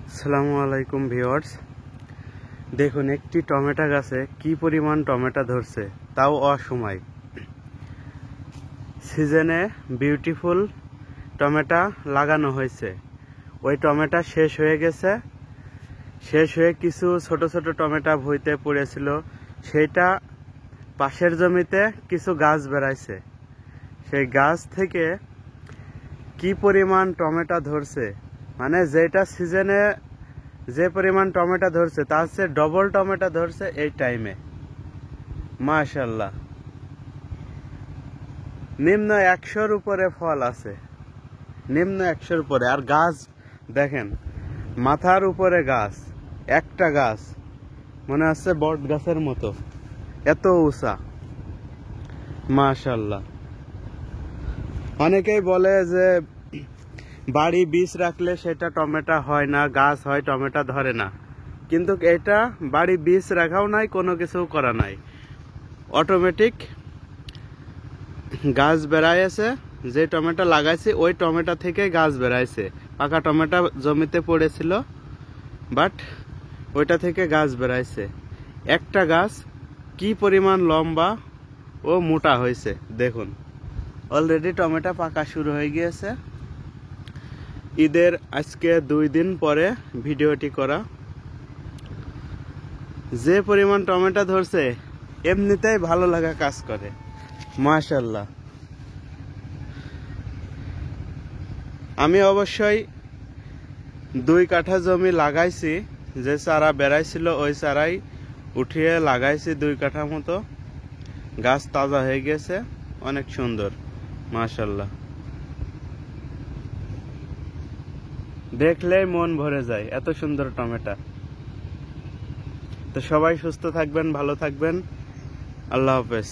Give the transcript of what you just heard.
আসসালামু আলাইকুম ভিউয়ার্স, দেখুন একটি টমেটো গাছে কি পরিমাণ টমেটো ধরছে, তাও অসময়। সিজনে বিউটিফুল টমেটো লাগানো হয়েছে, ওই টমেটো শেষ হয়ে গেছে। শেষ হয়ে কিছু ছোট ছোট টমেটো ভুঁইতে পড়েছিল, সেইটা পাশের জমিতে কিছু গাছ বেড়াইছে। সেই গাছ থেকে কি পরিমাণ টমেটো ধরছে, মানে যেটা সিজনে যে পরিমাণ টমেটো ধরছে তার চেয়ে ডবল টমেটো ধরছে এই টাইমে। মাশাআল্লাহ, নিম্ন 100-র উপরে ফল আছে, নিম্ন 100-র উপরে। আর গাছ দেখেন, মাথার উপরে গাছ, একটা গাছ মনে হচ্ছে বট গাছের মতো, এত উঁচা। মাশাআল্লাহ। অনেকেই বলে যে বাড়ি বীজ রাখলে সেটা টমেটো হয় না, গাছ হয় টমেটো ধরে না, কিন্তু এটা বাড়ি বীজ রাখাও নাই, কোনো কিছু করা নাই, অটোমেটিক গাছ বেড়াইছে। যে টমেটো লাগাইছে ওই টমেটো থেকে গাছ বেড়াইছে। পাকা টমেটো জমিতে পড়েছিল, বাট ওইটা থেকে গাছ বেড়াইছে। একটা গাছ কি পরিমাণ লম্বা ও মোটা হয়েছে দেখুন। অলরেডি টমেটো পাকা শুরু হয়ে গিয়েছে। ঈদের আজকে 2 দিন পরে ভিডিওটি করা। যে পরিমাণ টমেটো ধরছে এমনিতেই ভালো লাগা কাজ করে। মাশাআল্লাহ। আমি অবশ্যই 2 কাঠা জমি লাগাইছি, যে চারা বেড়াইছিল ওই চারাই উঠিয়ে লাগাইছি 2 কাঠা মতো। গাছ তাজা হয়ে গেছে, অনেক সুন্দর। মাশাআল্লাহ, দেখলেই মন ভরে যায়, এত সুন্দর টমেটো। তো সবাই সুস্থ থাকবেন, ভালো থাকবেন। আল্লাহ হাফেজ।